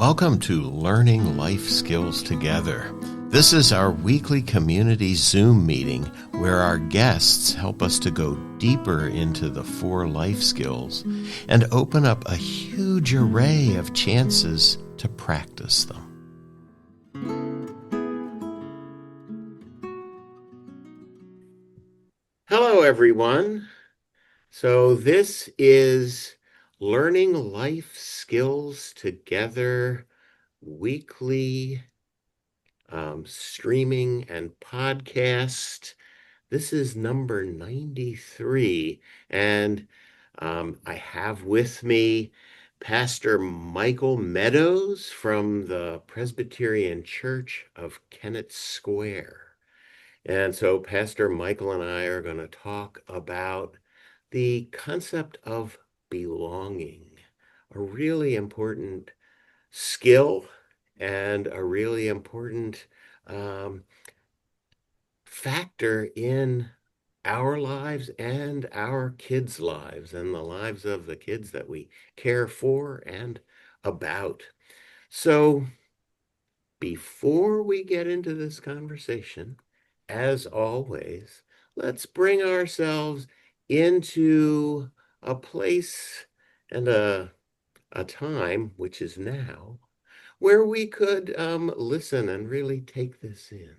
Welcome to Learning Life Skills Together. This is our weekly community Zoom meeting where our guests help us to go deeper into the 4 life skills and open up a huge array of chances to practice them. Hello, everyone. So this is Learning Life Skills Together weekly streaming and podcast. This is number 93, and I have with me Pastor Michael Meadows from the Presbyterian Church of Kennett Square. And so Pastor Michael and I are going to talk about the concept of belonging, a really important skill and a really important factor in our lives and our kids' lives and the lives of the kids that we care for and about. So before we get into this conversation, as always, let's bring ourselves into a place and a time, which is now, where we could listen and really take this in.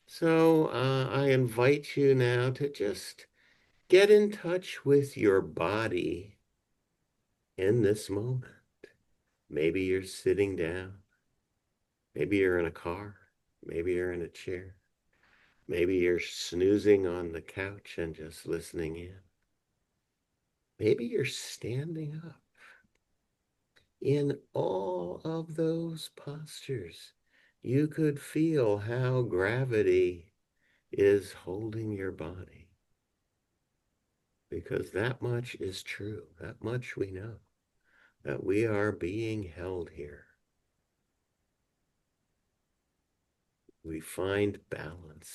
So I invite you now to just get in touch with your body in this moment. Maybe you're sitting down. Maybe you're in a car. Maybe you're in a chair. Maybe you're snoozing on the couch and just listening in. Maybe you're standing up. In all of those postures, you could feel how gravity is holding your body. Because that much is true. That much we know. That we are being held here. We find balance.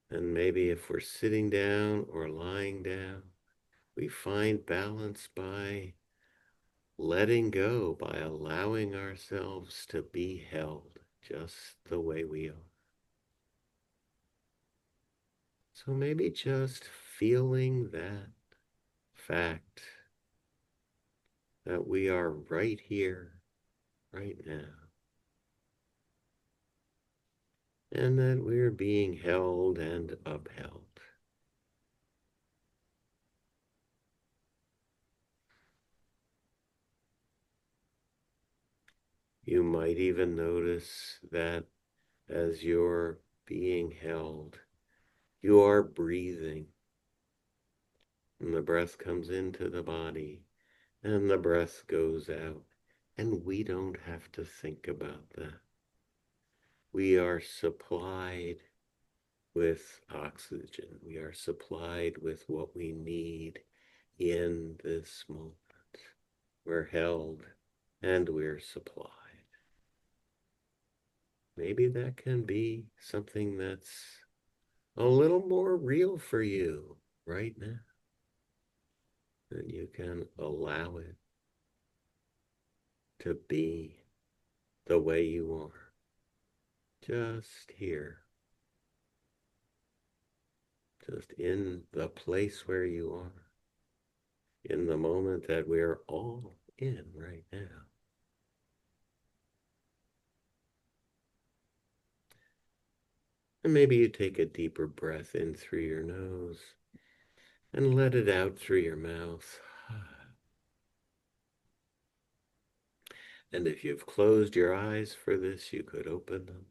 And maybe if we're sitting down or lying down, we find balance by letting go, by allowing ourselves to be held just the way we are. So maybe just feeling that fact that we are right here, right now, and that we're being held and upheld. You might even notice that as you're being held, you are breathing. And the breath comes into the body and the breath goes out. And we don't have to think about that. We are supplied with oxygen. We are supplied with what we need in this moment. We're held and we're supplied. Maybe that can be something that's a little more real for you right now. And you can allow it to be the way you are. Just here. Just in the place where you are. In the moment that we're all in right now. And maybe you take a deeper breath in through your nose and let it out through your mouth. And if you've closed your eyes for this, you could open them.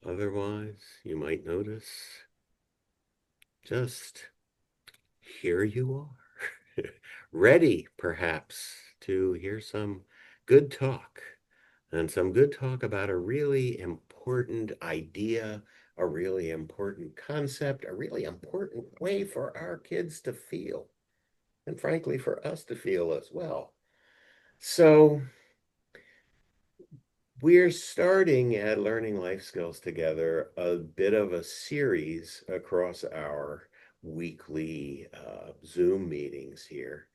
Otherwise, you might notice just here you are, ready perhaps to hear some good talk. And some good talk about a really important idea, a really important concept, a really important way for our kids to feel, and frankly, for us to feel as well. So we're starting at Learning Life Skills Together, a bit of a series across our weekly Zoom meetings here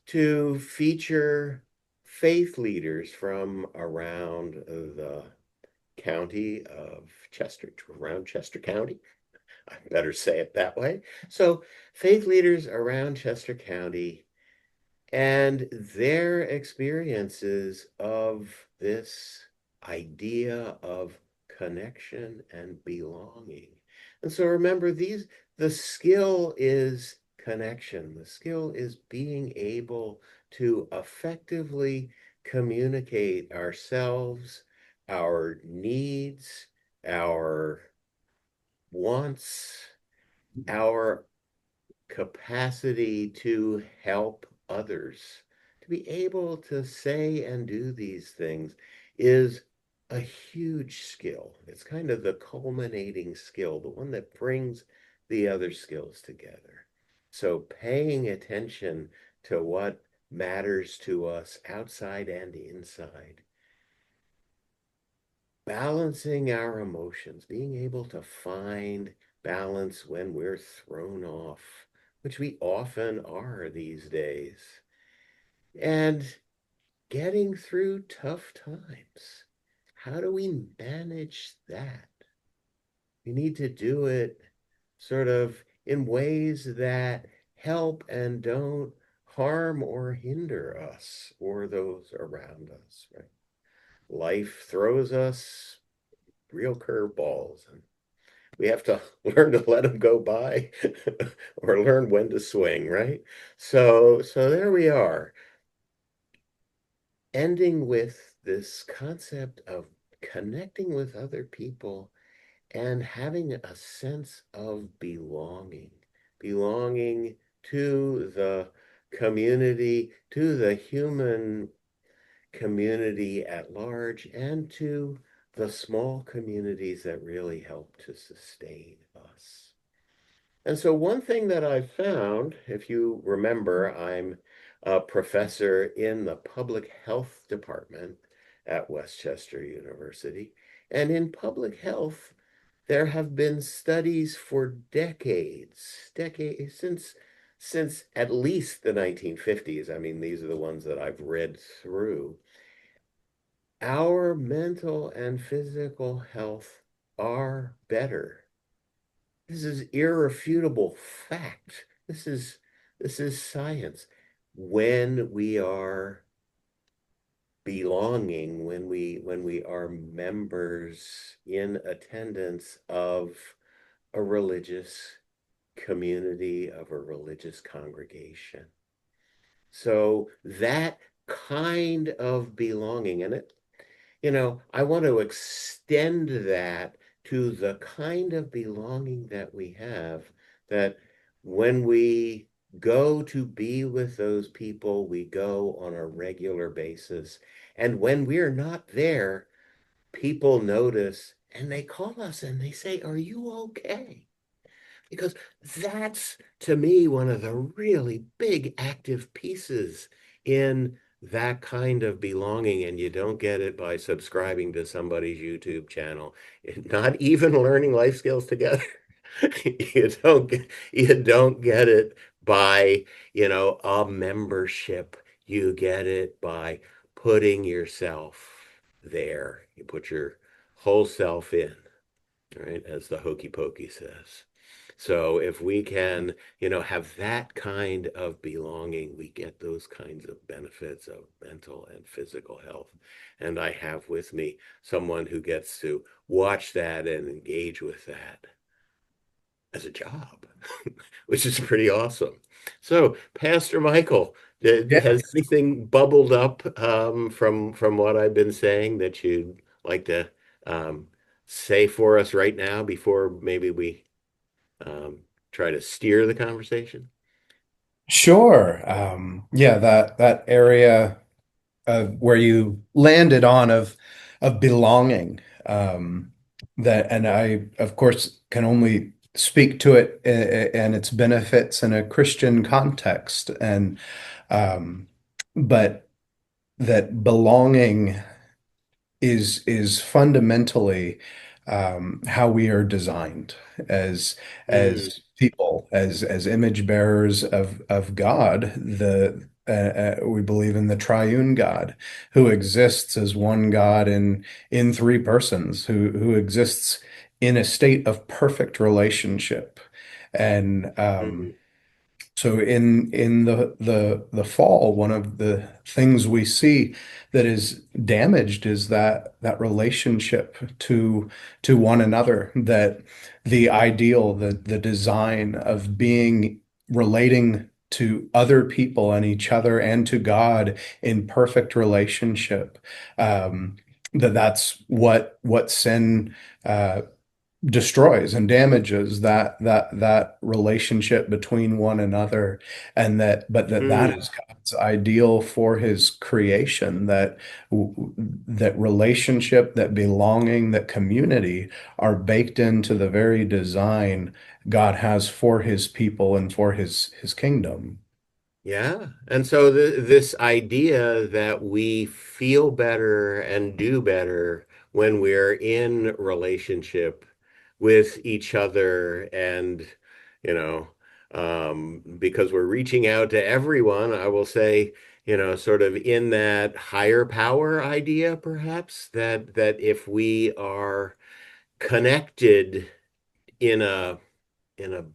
to feature faith leaders from around the county of Chester, around Chester County. I better say it that way. So, faith leaders around Chester County and their experiences of this idea of connection and belonging. And so remember, the skill is connection. The skill is being able to effectively communicate ourselves, our needs, our wants, our capacity to help others. To be able to say and do these things is a huge skill. It's kind of the culminating skill, the one that brings the other skills together. So paying attention to what matters to us outside and inside, balancing our emotions, being able to find balance when we're thrown off, which we often are these days, and getting through tough times. How do we manage that? We need to do it sort of in ways that help and don't harm or hinder us or those around us, right? Life throws us real curveballs, and we have to learn to let them go by or learn when to swing, right? So there we are, ending with this concept of connecting with other people and having a sense of belonging, belonging to the community, to the human community at large, and to the small communities that really help to sustain us. And so, one thing that I've found, if you remember, I'm a professor in the public health department at Westchester University. And in public health, there have been studies for decades since at least the 1950s. I mean, these are the ones that I've read through. Our mental and physical health are better. This is irrefutable fact. This is science. When we are belonging, when we are members in attendance of a religious community, of a religious congregation. So that kind of belonging, and I want to extend that to the kind of belonging that we have, that when we go to be with those people, we go on a regular basis. And when we're not there, people notice and they call us and they say, "Are you okay?" Because that's, to me, one of the really big active pieces in that kind of belonging. And you don't get it by subscribing to somebody's YouTube channel, not even learning life skills together. You don't get it by, a membership. You get it by putting yourself there. You put your whole self in, right? As the hokey pokey says. So if we can, have that kind of belonging, we get those kinds of benefits of mental and physical health. And I have with me someone who gets to watch that and engage with that as a job, which is pretty awesome. So, Pastor Michael, Yeah, has anything bubbled up from what I've been saying that you'd like to um, say for us right now before maybe we um, try to steer the conversation? sure. Yeah, that area of where you landed on of belonging. That, and I, of course, can only speak to it and its benefits in a Christian context, and but that belonging is fundamentally how we are designed as Mm, as people as image bearers of God. The We believe in the triune God who exists as one God in three persons, who exists in a state of perfect relationship. And Mhm. so in the fall, one of the things we see that is damaged is that relationship to one another, that the ideal, the design of being relating to other people and each other and to God in perfect relationship. Um, that's what sin destroys and damages that relationship between one another, and that Mm. is God's ideal for his creation, that relationship, that belonging, that community are baked into the very design God has for his people and for his kingdom. Yeah. And so this idea that we feel better and do better when we're in relationship with each other and, you know, because we're reaching out to everyone, I will say, sort of in that higher power idea, perhaps, that if we are connected in a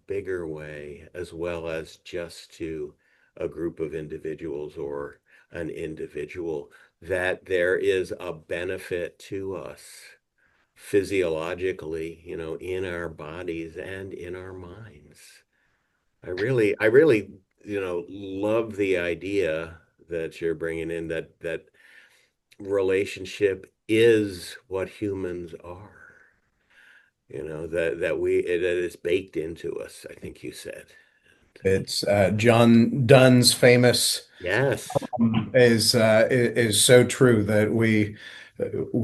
bigger way, as well as just to a group of individuals or an individual, that there is a benefit to us physiologically, in our bodies and in our minds. I really, love the idea that you're bringing in, that relationship is what humans are. That is baked into us, I think you said. It's John Donne's famous Yes, is so true, that we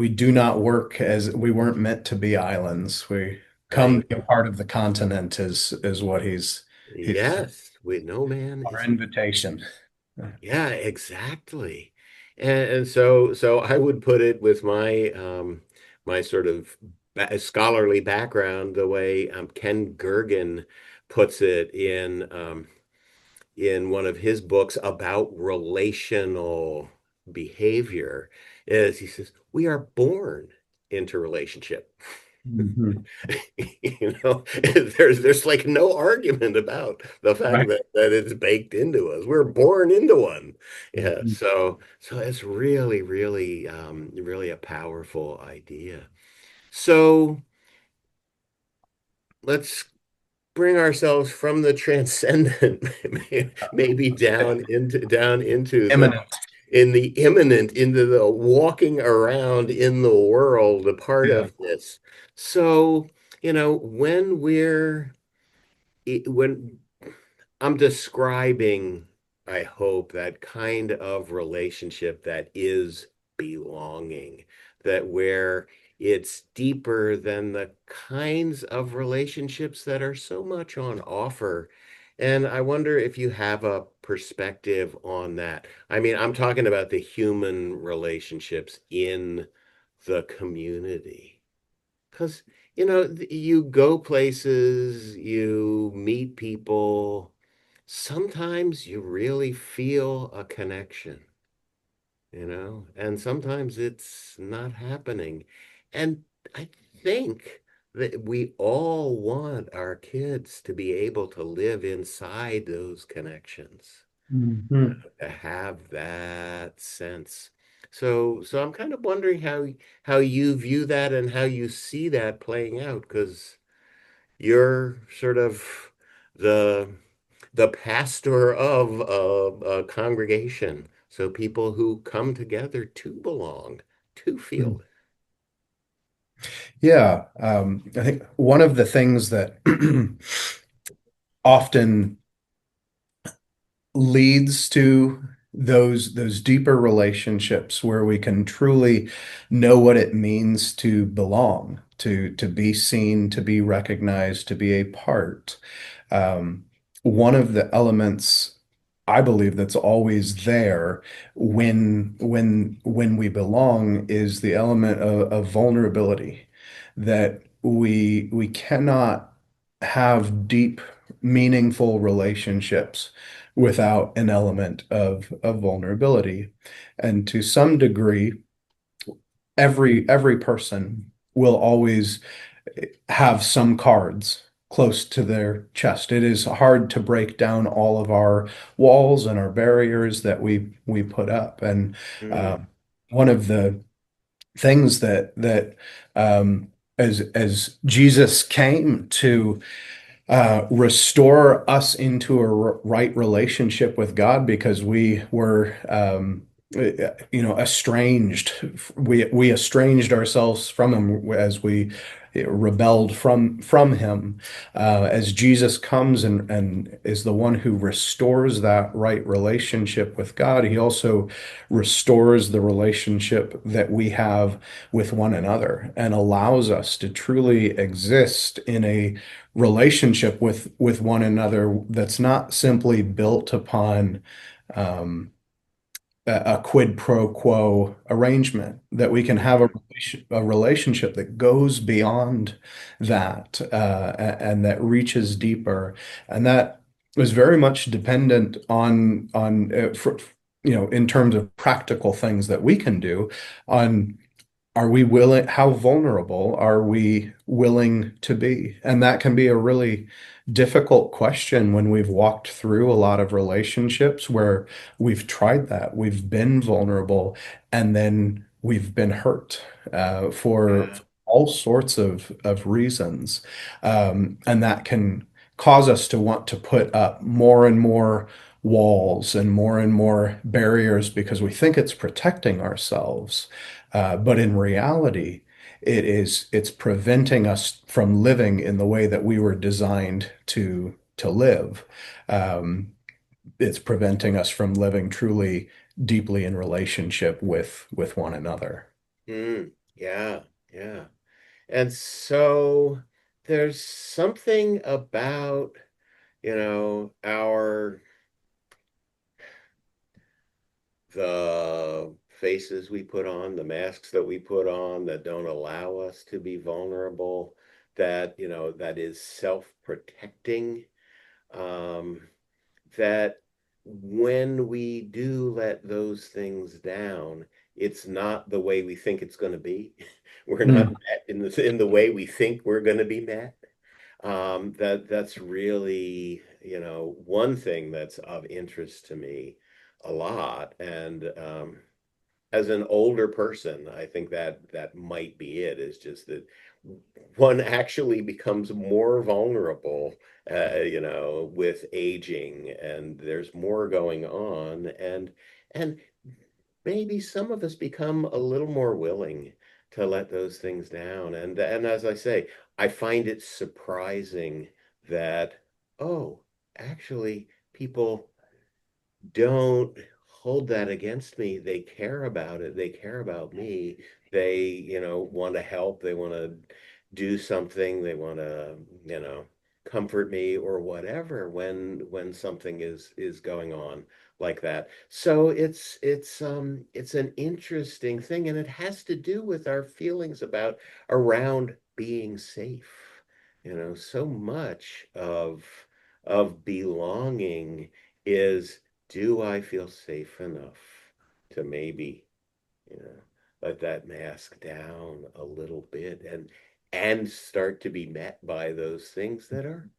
do not work as we weren't meant to be islands. We come right. to be a part of the continent is what he's Yes, no man our is. invitation. Yeah, exactly. And so I would put it with my sort of scholarly background, the way Ken Gergen puts it in one of his books about relational behavior, is he says we are born into relationship. Mhm. There's like no argument about the fact Right. that it's baked into us. We're born into one. Yeah. Mhm. So it's really, really, really a powerful idea. So let's bring ourselves from the transcendent, maybe down into Imminent. the imminent, into the walking around in the world, a part Yeah. of this. So, when I'm describing, I hope, that kind of relationship that is belonging, that where it's deeper than the kinds of relationships that are so much on offer. And I wonder if you have a perspective on that. I mean, I'm talking about the human relationships in the community. Because, you go places, you meet people, sometimes you really feel a connection, and sometimes it's not happening. And I think that we all want our kids to be able to live inside those connections, Mhm. to have that sense. So I'm kind of wondering how you view that and how you see that playing out, because you're sort of the the pastor of a congregation. So people who come together to belong, to feel it. Yeah. I think one of the things that often leads to those deeper relationships where we can truly know what it means to belong, to be seen, to be recognized, to be a part. Um, One of the elements I believe that's always there when we belong is the element of vulnerability, that we cannot have deep, meaningful relationships without an element of vulnerability. And to some degree, every person will always have some cards close to their chest. It is hard to break down all of our walls and our barriers that we put up. And uh, Mm, one of the things that as Jesus came to restore us into a right relationship with God because we were, estranged. We estranged ourselves from Him as we rebelled from Him. As Jesus comes and is the one who restores that right relationship with God, He also restores the relationship that we have with one another and allows us to truly exist in a relationship with one another that's not simply built upon um, a quid pro quo arrangement, that we can have mhm, a relationship that goes beyond that and that reaches deeper, and that is very much dependent on in terms of practical things that we can do on are we willing, how vulnerable are we willing to be? And that can be a really difficult question when we've walked through a lot of relationships where we've tried that. We've been vulnerable and then we've been hurt for yeah. all sorts of reasons. And that can cause us to want to put up more and more walls and more barriers because we think it's protecting ourselves. But in reality, it's preventing us from living in the way that we were designed to live. Um, it's preventing us from living truly deeply in relationship with one another. Mm, yeah, yeah. And so there's something about, our the faces we put on, the masks that we put on that don't allow us to be vulnerable, that, that is self-protecting, um, that when we do let those things down, it's not the way we think it's going to be. We're not Mm. met in the way we think we're going to be met. That's really, one thing that's of interest to me a lot. And as an older person, I think that might be it, is just that one actually becomes more vulnerable, with aging, and there's more going on, and maybe some of us become a little more willing to let those things down. And as I say, I find it surprising that, oh, actually, people don't hold that against me. They care about it. They care about me. They, want to help. They want to do something. They want to, comfort me or whatever when something is going on like that. So it's an interesting thing, and it has to do with our feelings about around being safe. So much of belonging is, do I feel safe enough to maybe, you know, let that mask down a little bit and start to be met by those things that are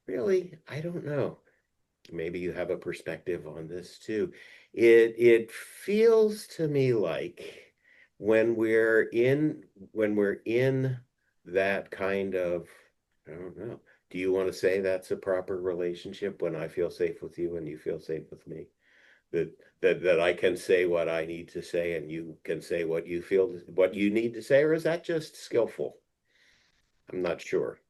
really, I don't know. Maybe you have a perspective on this too. It feels to me like when we're in that kind of, I don't know. Do you want to say that's a proper relationship, when I feel safe with you and you feel safe with me? That that I can say what I need to say and you can say what you need to say, or is that just skillful? I'm not sure.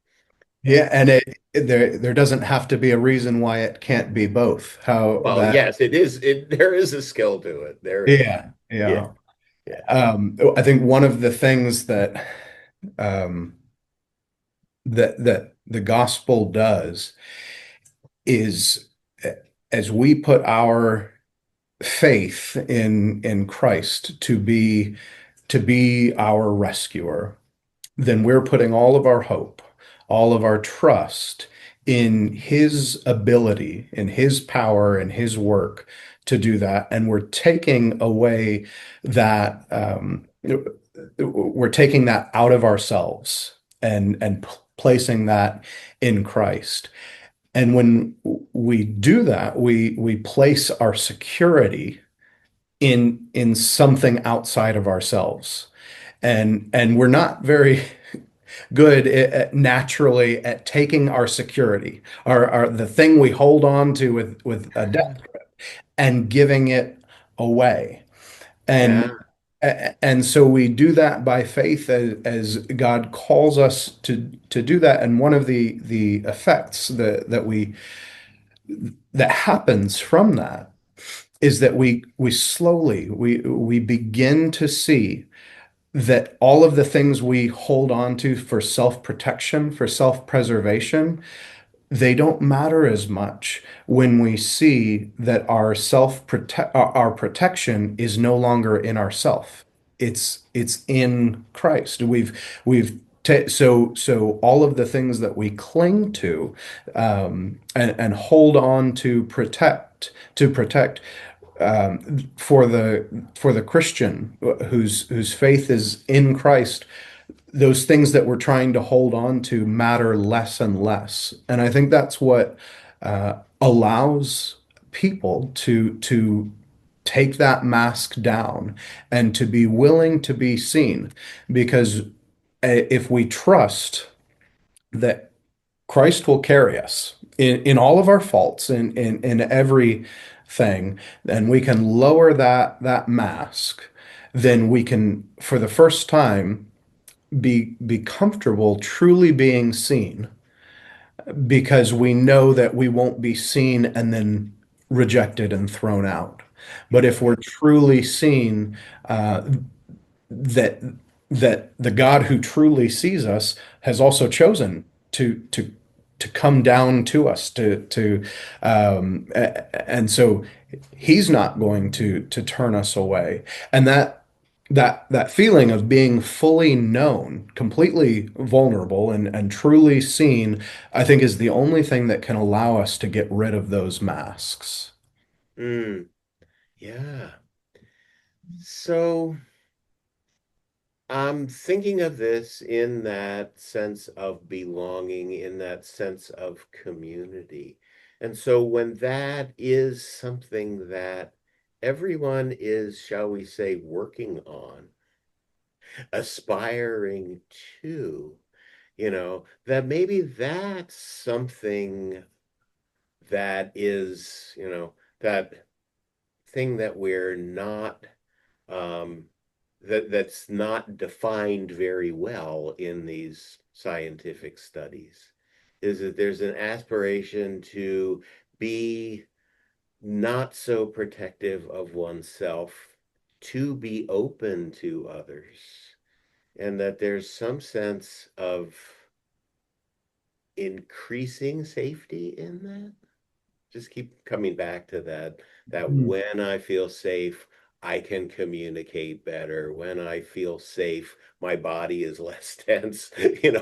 Yeah, and there doesn't have to be a reason why it can't be both. How Well, that yes, there is a skill to it. There is. Yeah, Yeah, yeah. yeah. I think one of the things um, that the gospel does is as we put our faith in Christ to be our rescuer, then we're putting all of our hope, all of our trust in his ability, in his power, and his work to do that. And we're taking away that, we're taking that out of ourselves and placing that in Christ. And when we do that, we place our security in something outside of ourselves. And we're not very good naturally at taking our security, our the thing we hold on to with a death grip, and giving it away. And Yeah. and so we do that by faith as God calls us to do that. And one of the effects that happens from that is that we slowly we begin to see that all of the things we hold on to for self-protection, for self-preservation, they don't matter as much when we see that our self-protect our protection is no longer in ourself. It's in Christ. So all of the things that we cling to and hold on to protect for the Christian whose faith is in Christ, those things that we're trying to hold on to matter less and less. And I think that's what allows people to take that mask down and to be willing to be seen. Because if we trust that Christ will carry us in all of our faults, in everything, and we can lower that mask, then we can, for the first time, be comfortable truly being seen, because we know that we won't be seen and then rejected and thrown out. But if we're truly seen, that that the God who truly sees us has also chosen to come down to us, and so he's not going to turn us away. And that feeling of being fully known, completely vulnerable and truly seen, I think is the only thing that can allow us to get rid of those masks. Mm, yeah. So I'm thinking of this in that sense of belonging, in that sense of community. And so when that is something that everyone is, shall we say, working on, aspiring to, that maybe that's something that is, that thing that we're not that's not defined very well in these scientific studies is that there's an aspiration to be not so protective of oneself, to be open to others, and that there's some sense of increasing safety in that. Just keep coming back to that Mm. when I feel safe, I can communicate better. When I feel safe, my body is less tense.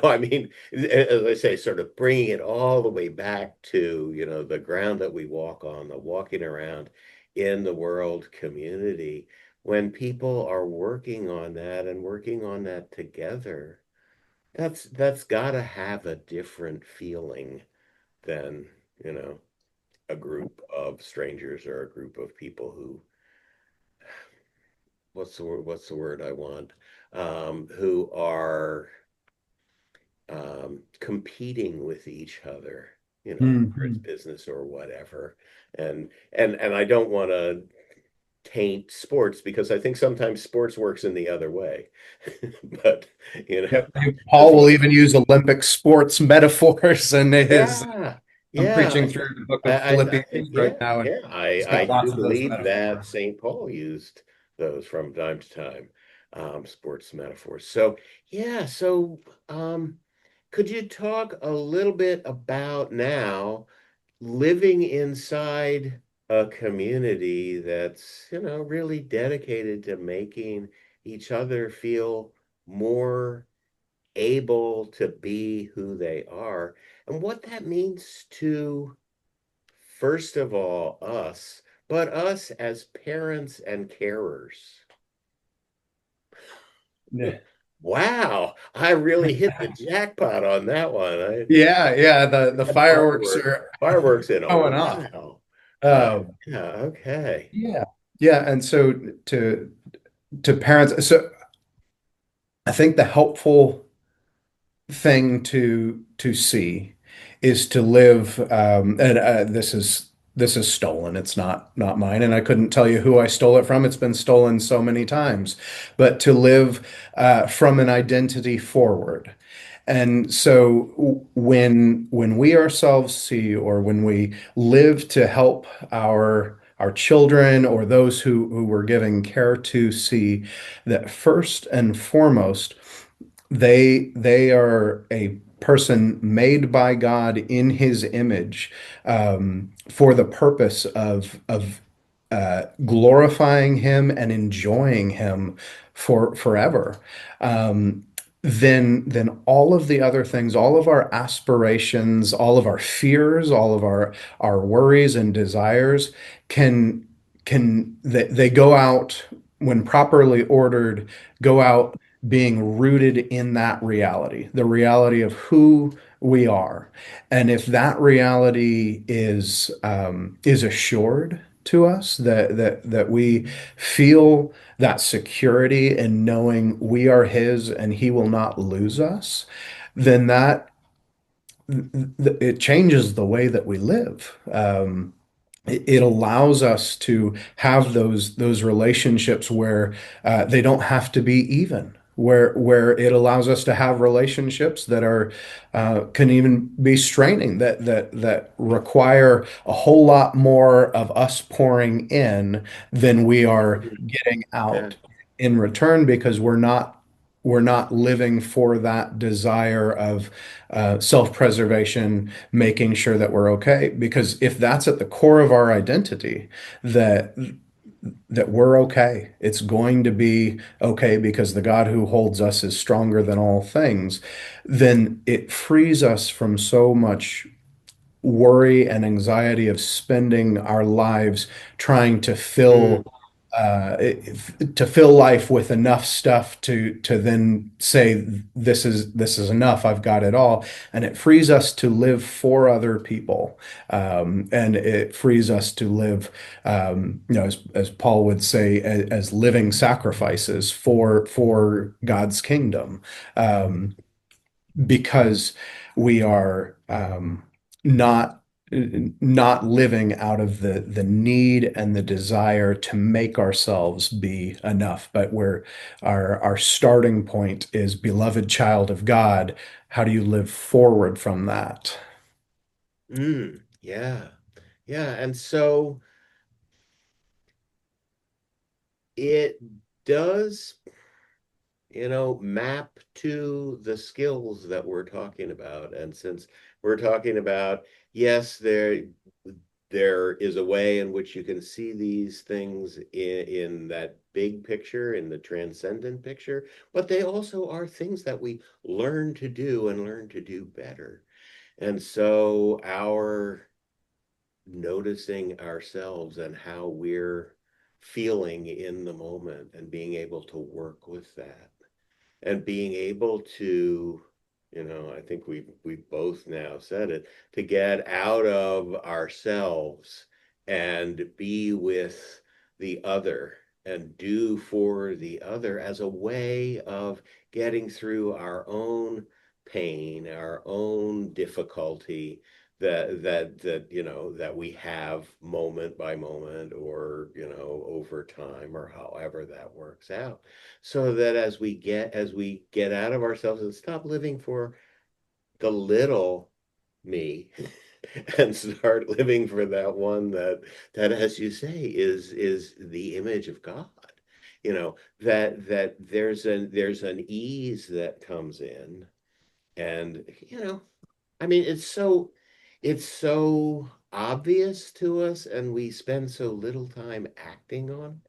I mean, as I say, sort of bringing it all the way back to, the ground that we walk on, the walking around in the world community. When people are working on that and working on that together, that's got to have a different feeling than, you know, a group of strangers or a group of people who, what's the word I want, who are competing with each other, whether it's Mhm. business or whatever. And I don't want to taint sports, because I think sometimes sports works in the other way. But you know Yep. as Paul will long even use Olympic sports metaphors in his. Yeah, I'm yeah, preaching through the book of I think, Philippians right yeah, now, and yeah. I he's I got lots do of those believe that metaphors. St. Paul used those from time to time, sports metaphors. So yeah, so could you talk a little bit about now living inside a community that's, really dedicated to making each other feel more able to be who they are, and what that means to, first of all, us, but us as parents and carers. Yeah. Wow, I really hit the jackpot on that one. I Yeah, yeah, the had fireworks are fireworks in. Oh, going off. wow. Um, Yeah, okay. yeah. Yeah, and so to parents, so I think the helpful thing to see is to live and this is stolen, it's not mine, and I couldn't tell you who I stole it from. It's been stolen so many times, but to live from an identity forward. And so when we ourselves see, or when we live to help our children or those who we're giving care to, see that first and foremost they are a person made by God in his image, for the purpose of glorifying him and enjoying him for forever. Um, then all of the other things, all of our aspirations, all of our fears, all of our worries and desires can they go out, when properly ordered, go out being rooted in that reality, the reality of who we are. And if that reality is assured to us, that we feel that security in knowing we are his and he will not lose us, then that it changes the way that we live. It allows us to have those relationships where they don't have to be even, where it allows us to have relationships that are can even be straining, that require a whole lot more of us pouring in than we are Mhm. getting Yeah. out in return, because we're not living for that desire of self-preservation, making sure that we're okay. Because if that's at the core of our identity, that that we're okay, it's going to be okay because the God who holds us is stronger than all things, then it frees us from so much worry and anxiety of spending our lives trying Mm, to fill life with enough stuff to then say this is enough, I've got it all. And it frees us to live for other people, and it frees us to live, as Paul would say, as living sacrifices for God's kingdom, um, because we are not not living out of the need and the desire to make ourselves be enough, but where our starting point is, beloved child of God. How do you live forward from that? yeah. Yeah. And so it does, map to the skills that we're talking about. And since we're talking about, yes, there is a way in which you can see these things in that big picture, in the transcendent picture, but they also are things that we learn to do and learn to do better. And so our noticing ourselves and how we're feeling in the moment and being able to work with that and being able to, I think we both now said it, to get out of ourselves and be with the other and do for the other as a way of getting through our own pain, our own difficulty, that we have moment by moment, or over time, or however that works out, so that as we get out of ourselves and stop living for the little me and start living for that one that, as you say, is the image of God, that there's an ease that comes in. And I mean, it's so obvious to us, and we spend so little time acting on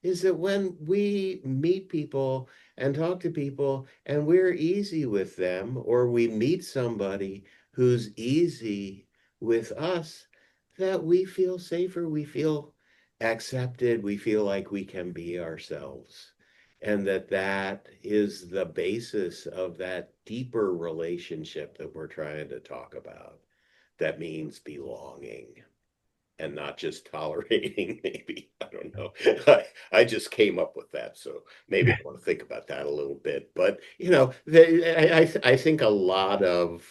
it. is that when we meet people and talk to people and we're easy with them, or we meet somebody who's easy with us, that we feel safer, we feel accepted, we feel like we can be ourselves. And that that is the basis of that deeper relationship that we're trying to talk about. That means belonging and not just tolerating, maybe. I don't know. I just came up with that. So maybe I want to think about that a little bit. But, I think a lot of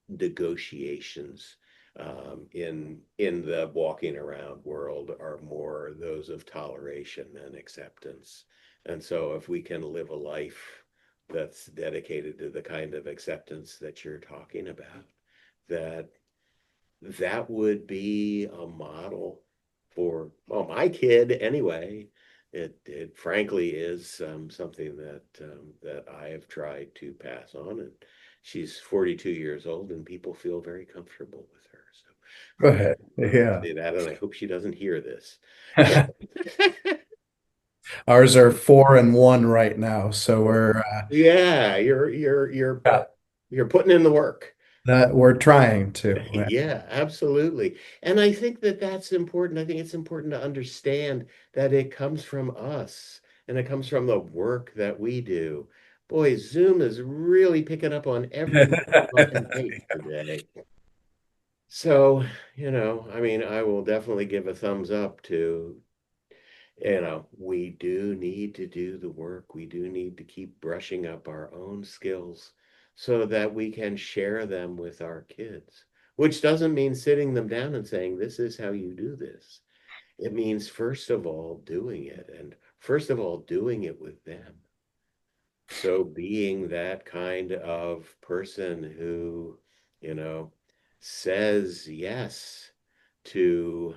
negotiations in the walking around world are more those of toleration and acceptance. And so if we can live a life that's dedicated to the kind of acceptance that you're talking about, that that would be a model for, well, my kid anyway. It frankly is something that I have tried to pass on, and she's 42 years old, and people feel very comfortable with her. Go So ahead. I want to Yeah. say that, and I hope she doesn't hear this. Ours are 4 and 1 right now, so we're Yeah, you're yeah, you're putting in the work. that we're trying to. Yeah, absolutely. And I think that that's important. I think it's important to understand that it comes from us and it comes from the work that we do. Boy, Zoom is really picking up on every fucking thing today. So, I mean, I will definitely give a thumbs up to, we do need to do the work. We do need to keep brushing up our own skills so that we can share them with our kids, which doesn't mean sitting them down and saying, this is how you do this. It means, first of all, doing it, and first of all, doing it with them. So being that kind of person who, you know, says yes to,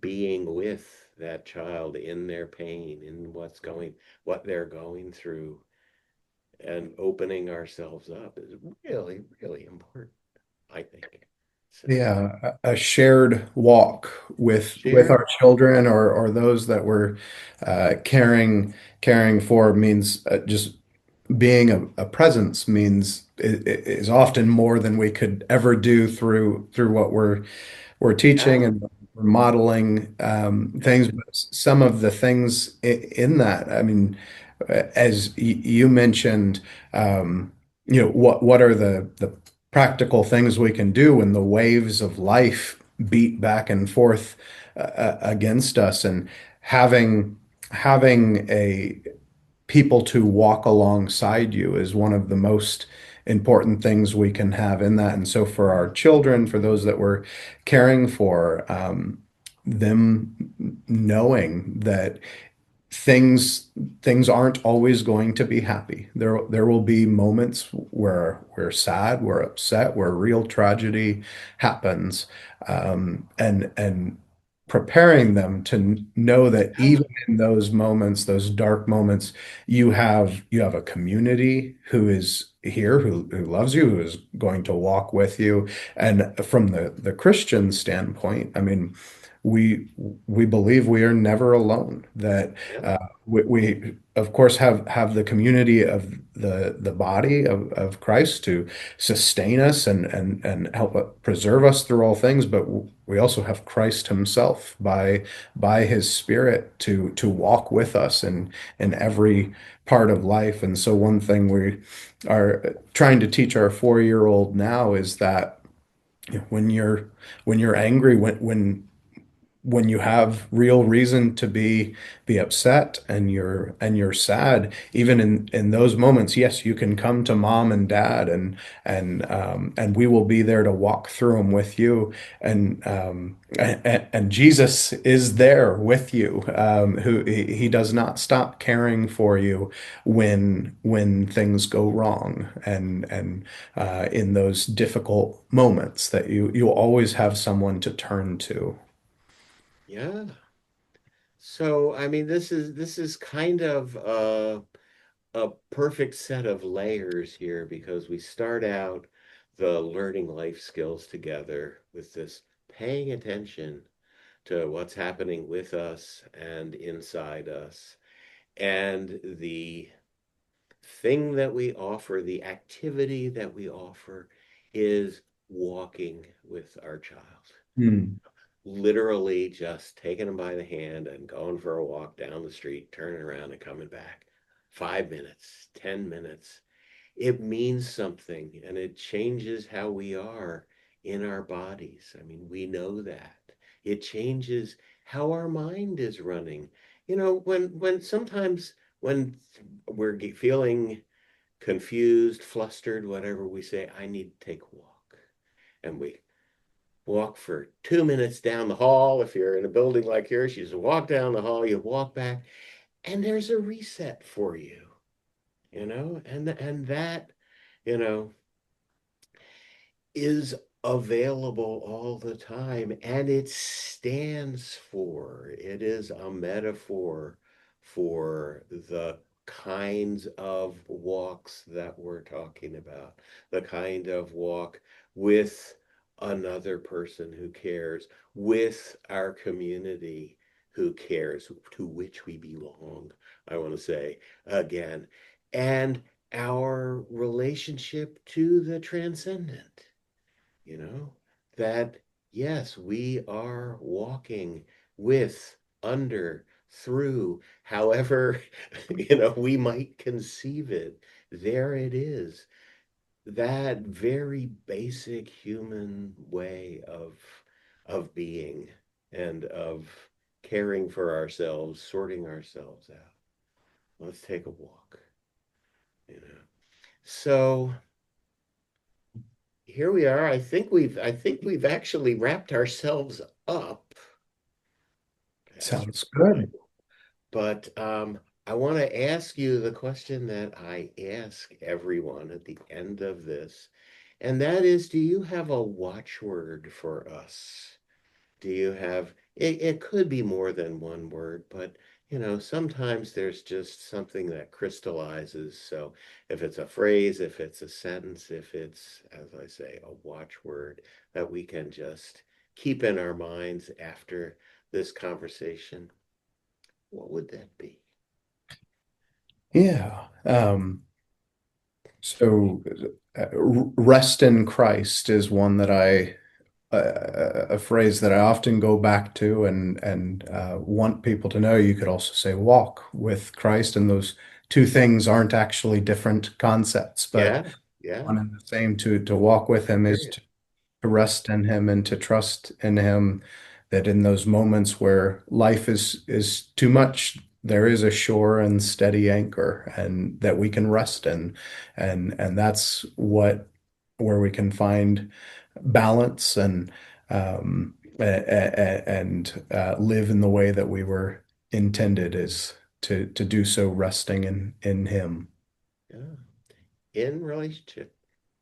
being with that child in their pain, in what they're going through, and opening ourselves up is really, really important, I think. So Yeah, a shared walk with shared, our children or those that we're caring for means just being a presence means is often more than we could ever do through what we're teaching yeah, and we're modeling yeah, things. But some of the things in that, I mean, as you mentioned, what are the practical things we can do when the waves of life beat back and forth against us, and having a people to walk alongside you is one of the most important things we can have in that. And so for our children, for those that we're caring for, them knowing that things aren't always going to be happy. There will be moments where we're sad, we're upset, where real tragedy happens, and preparing them to know that yeah, even in those moments, those dark moments, you have a community who is here, who loves you, who is going to walk with you. And from the Christian standpoint, I mean, we we believe we are never alone, that yeah, we of course have the community of the body of Christ to sustain us and help preserve us through all things, but we also have Christ himself by his spirit to walk with us in every part of life. And so one thing we are trying to teach our 4-year-old now is that when you're angry, when you have real reason to be upset and you're sad, even in those moments, yes, you can come to mom and dad, and we will be there to walk through them with you. And Jesus is there with you, who he does not stop caring for you when things go wrong, and in those difficult moments, that you'll always have someone to turn to. yeah. So I mean, this is kind of a perfect set of layers here, because we start out the learning life skills together with this paying attention to what's happening with us and inside us. And the thing that we offer, the activity that we offer, is walking with our child. Hmm. Literally just taking them by the hand and going for a walk down the street, turning around and coming back. 5 minutes, 10 minutes. It means something and it changes how we are in our bodies. I mean, we know that. It changes how our mind is running. When sometimes when we're feeling confused, flustered, whatever, we say, I need to take a walk. And we walk for 2 minutes down the hall. If you're in a building like yours, you just walk down the hall, you walk back, and there's a reset for you, and that, you know, is available all the time. And it stands for, it is a metaphor for the kinds of walks that we're talking about, the kind of walk with another person who cares, with our community who cares, to which we belong, I want to say again, and our relationship to the transcendent you know, that yes, we are walking with, under, through, however, we might conceive it. There it is. That very basic human way of being and of caring for ourselves, sorting ourselves out. Let's take a walk, you know. So here we are. I think we've actually wrapped ourselves up as Sounds good. but I want to ask you the question that I ask everyone at the end of this, and that is, do you have a watchword for us? Do you have it could be more than one word, but sometimes there's just something that crystallizes. So if it's a phrase, if it's a sentence, if it's, as I say, a watchword that we can just keep in our minds after this conversation, what would that be? Yeah. So rest in Christ is one that a phrase that I often go back to and want people to know. You could also say walk with Christ, and those two things aren't actually different concepts, but Yeah, yeah, one and the same. To walk with Him is period. to rest in Him and to trust in Him, that in those moments where life is too much, there is a sure and steady anchor, and that we can rest in. And that's where we can find balance and live in the way that we were intended, is to do so resting in Him. Yeah. In relationship.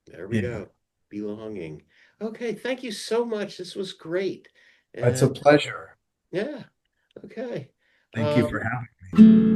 There we Yeah, go. Belonging. Okay, thank you so much. This was great. it's a And pleasure. yeah, okay. Thank you for Um, having me.